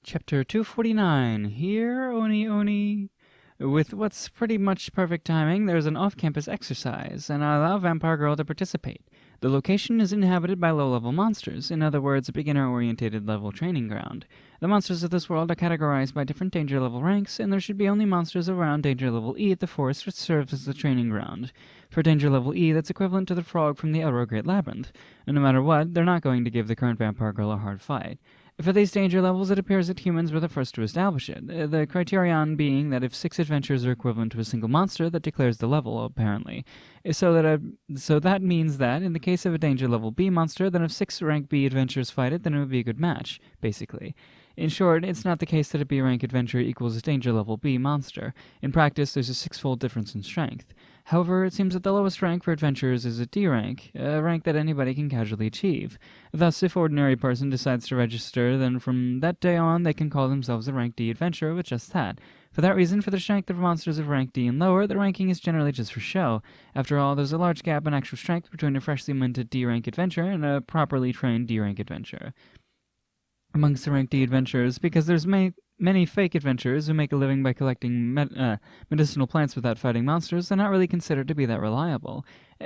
Chapter 249. Here, Oni Oni. With what's pretty much perfect timing, there's an off-campus exercise, and I allow Vampire Girl to participate. The location is inhabited by low-level monsters, in other words, a beginner-oriented level training ground. The monsters of this world are categorized by different danger level ranks, and there should be only monsters around danger level E at the forest, which serves as the training ground. For danger level E, that's equivalent to the frog from the Outer Great Labyrinth, and no matter what, they're not going to give the current Vampire Girl a hard fight. For these danger levels, it appears that humans were the first to establish it, the criterion being that if 6 adventures are equivalent to a single monster, that declares the level, apparently. So that means that, in the case of a danger level B monster, then if 6 rank B adventures fight it, then it would be a good match, basically. In short, it's not the case that a B rank adventure equals a danger level B monster. In practice, there's a 6-fold difference in strength. However, it seems that the lowest rank for adventurers is a D rank, a rank that anybody can casually achieve. Thus, if ordinary person decides to register, then from that day on they can call themselves a rank D adventurer with just that. For that reason, for the strength of monsters of rank D and lower, the ranking is generally just for show. After all, there's a large gap in actual strength between a freshly minted D rank adventurer and a properly trained D rank adventurer amongst the rank D adventurers, because there's many fake adventurers who make a living by collecting medicinal plants without fighting monsters. They're not really considered to be that reliable.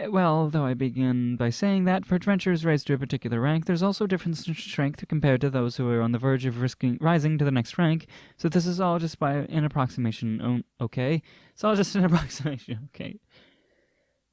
Well, though I begin by saying that, for adventurers raised to a particular rank, there's also a difference in strength compared to those who are on the verge of rising to the next rank, so this is all just by an approximation, okay? It's all just an approximation, okay?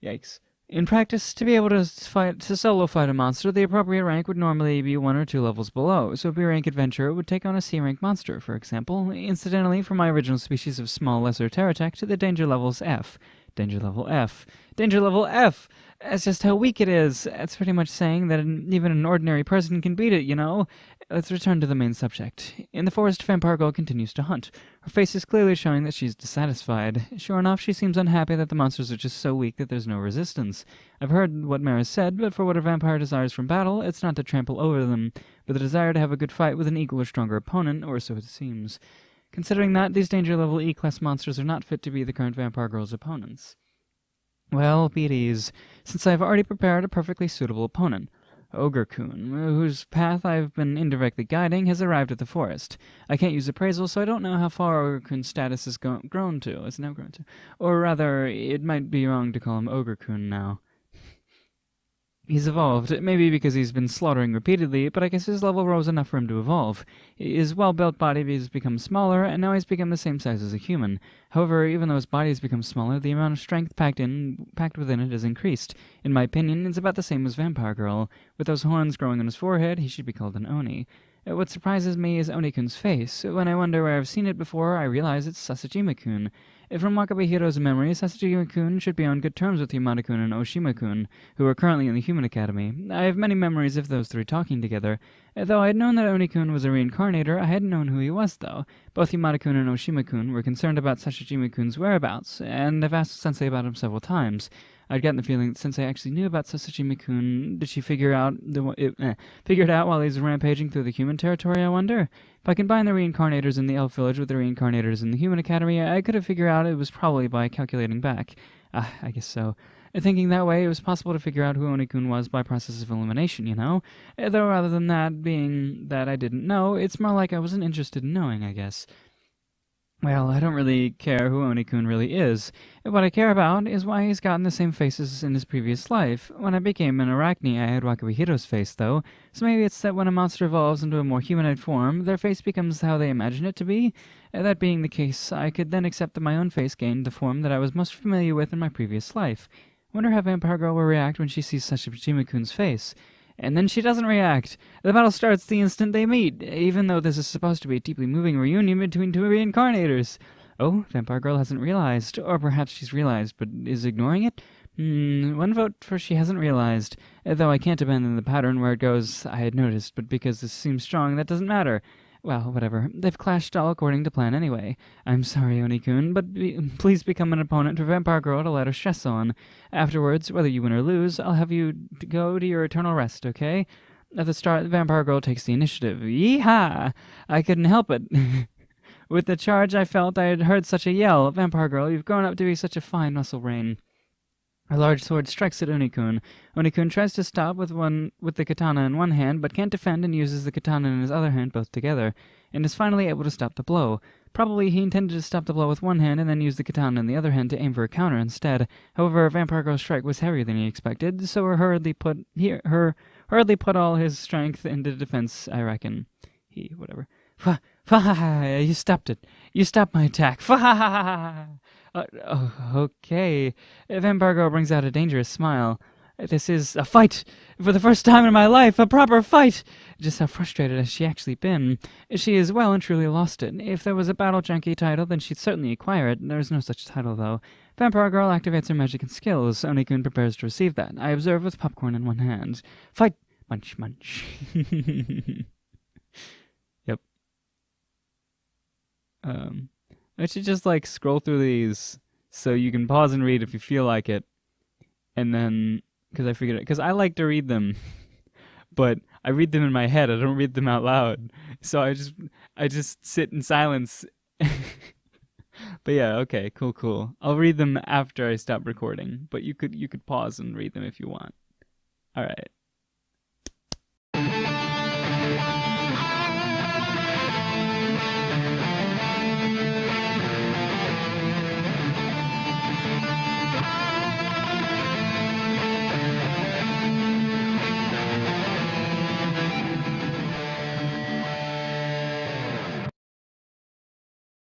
Yikes. In practice, to be able to solo fight a monster, the appropriate rank would normally be 1 or 2 levels below, so a B-rank adventurer would take on a C-rank monster, for example. Incidentally, for my original species of small lesser pterodactyl, the danger level's F. Danger level F. Danger level F! That's just how weak it is. That's pretty much saying that even an ordinary person can beat it, you know? Let's return to the main subject. In the forest, Vampire Girl continues to hunt. Her face is clearly showing that she's dissatisfied. Sure enough, she seems unhappy that the monsters are just so weak that there's no resistance. I've heard what Maris said, but for what a vampire desires from battle, it's not to trample over them, but the desire to have a good fight with an equal or stronger opponent, or so it seems. Considering that, these danger level E-class monsters are not fit to be the current Vampire Girl's opponents. Well, be at ease, since I have already prepared a perfectly suitable opponent. Ogre-kun, whose path I've been indirectly guiding, has arrived at the forest. I can't use appraisal, so I don't know how far Ogre-kun's status has grown to. It's now grown to. Or rather, it might be wrong to call him Ogre-kun now. He's evolved, maybe because he's been slaughtering repeatedly, but I guess his level rose enough for him to evolve. His well-built body has become smaller, and now he's become the same size as a human. However, even though his body has become smaller, the amount of strength packed within it has increased. In my opinion, it's about the same as Vampire Girl. With those horns growing on his forehead, he should be called an Oni. What surprises me is Oni-kun's face. When I wonder where I've seen it before, I realize it's Sasajima-kun. From Wakabahiro's memory, Sasajima-kun should be on good terms with Yamada-kun and Oshima-kun, who are currently in the Human Academy. I have many memories of those three talking together. Though I had known that Oni-kun was a reincarnator, I hadn't known who he was, though. Both Yamada-kun and Oshima-kun were concerned about Sasajima-kun's whereabouts, and I've asked Sensei about him several times. I'd gotten the feeling that Sensei actually knew about Sasajima-kun. Did she figure it out while he's rampaging through the human territory, I wonder? If I combine the reincarnators in the Elf Village with the reincarnators in the Human Academy, I could have figured out it was probably by calculating back. I guess so. Thinking that way, it was possible to figure out who Oni-kun was by process of elimination, you know? Though rather than that being that I didn't know, it's more like I wasn't interested in knowing, I guess. Well, I don't really care who Oni-kun really is. What I care about is why he's gotten the same faces in his previous life. When I became an Arachne, I had Wakabahiro's face, though, so maybe it's that when a monster evolves into a more humanoid form, their face becomes how they imagine it to be. That being the case, I could then accept that my own face gained the form that I was most familiar with in my previous life. Wonder how Vampire Girl will react when she sees Sasajima-kun's face. And then she doesn't react. The battle starts the instant they meet, even though this is supposed to be a deeply moving reunion between two reincarnators. Oh, Vampire Girl hasn't realized. Or perhaps she's realized, but is ignoring it? One vote for she hasn't realized. Though I can't abandon the pattern where it goes, I had noticed, but because this seems strong, that doesn't matter. Well, whatever. They've clashed all according to plan anyway. I'm sorry, Oni-kun, but please become an opponent for Vampire Girl to let her stress on. Afterwards, whether you win or lose, I'll have you go to your eternal rest, okay? At the start, the Vampire Girl takes the initiative. Yee-haw! I couldn't help it. With the charge I felt, I had heard such a yell. Vampire Girl, you've grown up to be such a fine muscle brain. A large sword strikes at Oni-kun. Oni-kun tries to stop with the katana in one hand, but can't defend and uses the katana in his other hand both together, and is finally able to stop the blow. Probably he intended to stop the blow with one hand and then use the katana in the other hand to aim for a counter instead. However, Vampire Girl's strike was heavier than he expected, so hurriedly put all his strength into defense, I reckon. Whatever. You stopped it. You stopped my attack. Okay. Vampire Girl brings out a dangerous smile. This is a fight! For the first time in my life, a proper fight! Just how frustrated has she actually been? She has well and truly lost it. If there was a Battle Junkie title, then she'd certainly acquire it. There is no such title, though. Vampire Girl activates her magic and skills. Oni-kun prepares to receive that. I observe with popcorn in one hand. Fight! Munch, munch. Yep. I should just, scroll through these so you can pause and read if you feel like it. And then, because I figured it, because I like to read them, but I read them in my head. I don't read them out loud. So I just sit in silence. But yeah, okay, cool. I'll read them after I stop recording, but you could pause and read them if you want. All right.